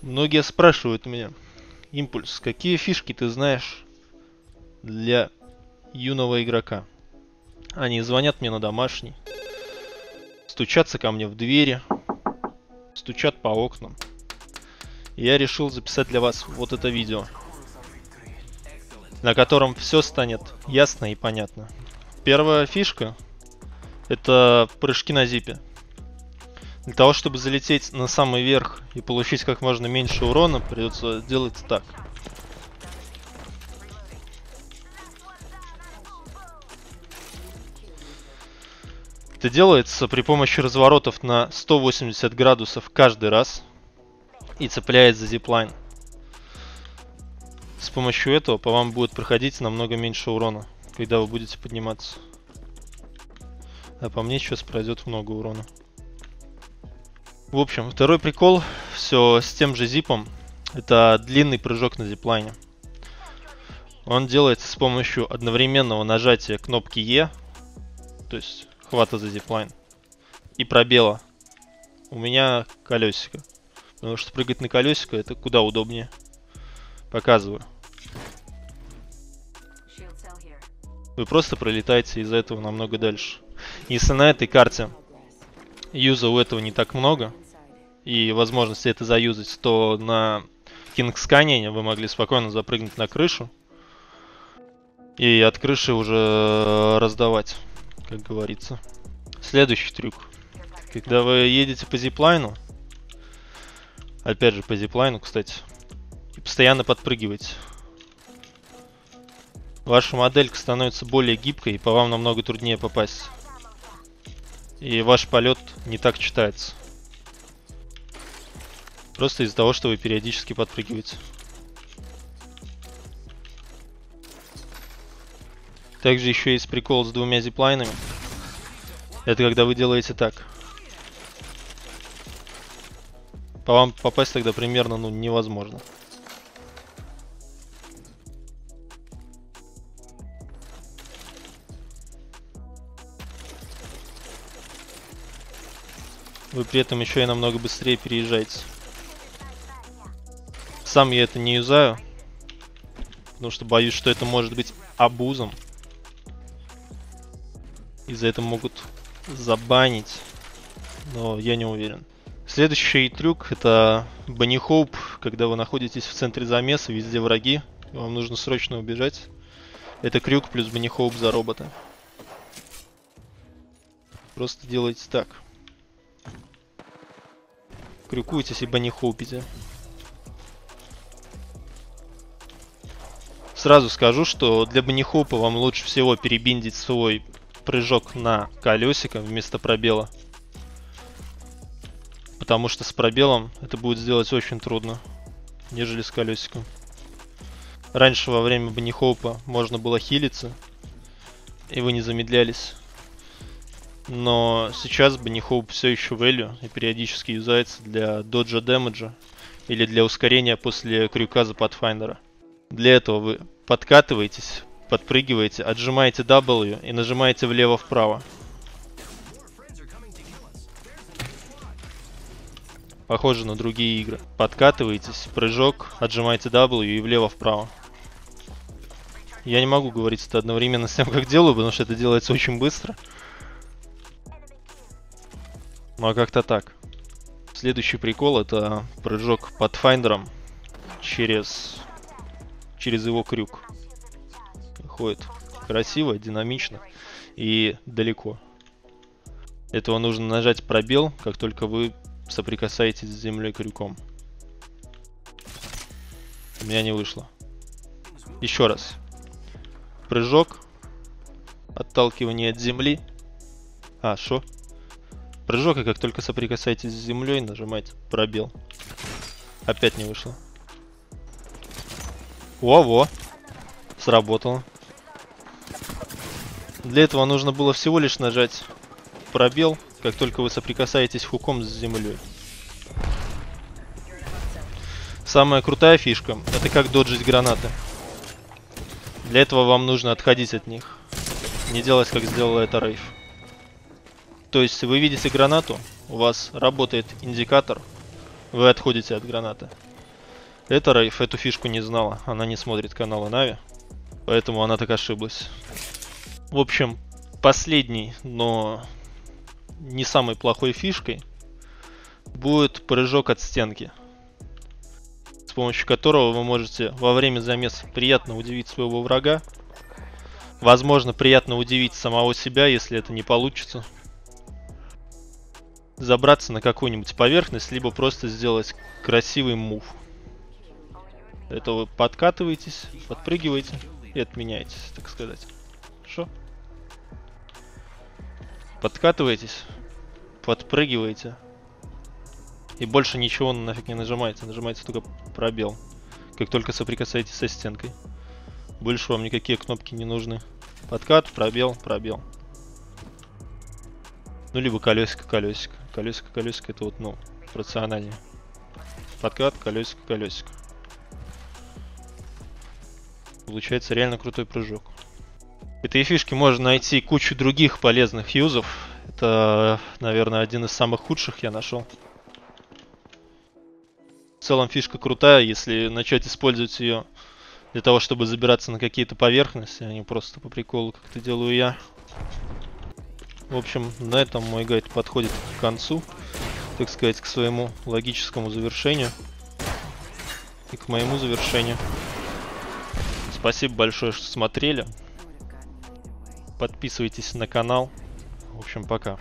Многие спрашивают меня: Импульс, какие фишки ты знаешь для юного игрока? Они звонят мне на домашний, стучатся ко мне в двери, стучат по окнам. И я решил записать для вас вот это видео, на котором все станет ясно и понятно. Первая фишка — это прыжки на зипе. Для того, чтобы залететь на самый верх и получить как можно меньше урона, придется делать так. Это делается при помощи разворотов на 180 градусов каждый раз и цепляет за зиплайн. С помощью этого по вам будет проходить намного меньше урона, когда вы будете подниматься. А по мне сейчас пройдет много урона. В общем, второй прикол, все с тем же зипом, это длинный прыжок на зиплайне. Он делается с помощью одновременного нажатия кнопки E, то есть хвата за зиплайн, и пробела. У меня колесико, потому что прыгать на колесико это куда удобнее. Показываю. Вы просто пролетаете из-за этого намного дальше. Если на этой карте юза у этого не так много, и возможности это заюзать, то на King's Canyon вы могли спокойно запрыгнуть на крышу и от крыши уже раздавать, как говорится. Следующий трюк. Когда вы едете по зиплайну, опять же по зиплайну, кстати, и постоянно подпрыгиваете, ваша моделька становится более гибкой, и по вам намного труднее попасть. И ваш полет не так читается. Просто из-за того, что вы периодически подпрыгиваете. Также еще есть прикол с двумя зиплайнами. Это когда вы делаете так. По вам попасть тогда примерно невозможно. Вы при этом еще и намного быстрее переезжаете. Сам я это не юзаю, потому что боюсь, что это может быть абузом. И за это могут забанить, но я не уверен. Следующий трюк — это Bunny Hop, когда вы находитесь в центре замеса, везде враги, и вам нужно срочно убежать. Это крюк плюс Bunny Hop за робота. Просто делайте так. Крюкуйтесь и Bunny Hop'ите. Сразу скажу, что для Bunny Hop'а вам лучше всего перебиндить свой прыжок на колесико вместо пробела. Потому что с пробелом это будет сделать очень трудно, нежели с колесиком. Раньше во время Bunny Hop'а можно было хилиться, и вы не замедлялись. Но сейчас Bunny Hop все еще value и периодически юзается для доджа дэмэджа или для ускорения после крюка за Pathfinder. Для этого вы подкатываетесь, подпрыгиваете, отжимаете W и нажимаете влево-вправо. Похоже на другие игры. Подкатываетесь, прыжок, отжимаете W и влево-вправо. Я не могу говорить это одновременно с тем, как делаю, потому что это делается очень быстро. Ну а как-то так. Следующий прикол — это прыжок Pathfinder'ом через его крюк. Ходит красиво, динамично и далеко. Для этого нужно нажать пробел, как только вы соприкасаетесь с землей крюком. У меня не вышло. Еще раз. Прыжок. Отталкивание от земли. Шо? Прыжок, и как только соприкасаетесь с землей, нажимаете пробел. Опять не вышло. Во-во. Сработало. Для этого нужно было всего лишь нажать пробел, как только вы соприкасаетесь хуком с землей. Самая крутая фишка — это как доджить гранаты. Для этого вам нужно отходить от них. Не делать, как сделала это Рейв. То есть вы видите гранату, у вас работает индикатор, вы отходите от гранаты. Эта Рейф эту фишку не знала. Она не смотрит каналы Нави. Поэтому она так ошиблась. В общем, последней, но не самой плохой фишкой будет прыжок от стенки, с помощью которого вы можете во время замеса приятно удивить своего врага. Возможно, приятно удивить самого себя, если это не получится. Забраться на какую-нибудь поверхность, либо просто сделать красивый мув. Это вы подкатываетесь, подпрыгиваете и отменяетесь, так сказать. Хорошо? Подкатываетесь, подпрыгиваете. И больше ничего нафиг не нажимаете. Нажимаете только пробел. Как только соприкасаетесь со стенкой. Больше вам никакие кнопки не нужны. Подкат, пробел, пробел. Ну, либо колесико, колесико. Колесико, колесико, это вот, ну, рациональнее. Подкат, колесико, колесико. Получается реально крутой прыжок. Этой фишки можно найти кучу других полезных юзов. Это, наверное, один из самых худших я нашел. В целом фишка крутая, если начать использовать ее для того, чтобы забираться на какие-то поверхности, а не просто по приколу, как это делаю я. В общем, на этом мой гайд подходит к концу, так сказать, к своему логическому завершению и к моему завершению. Спасибо большое, что смотрели. Подписывайтесь на канал. В общем, пока.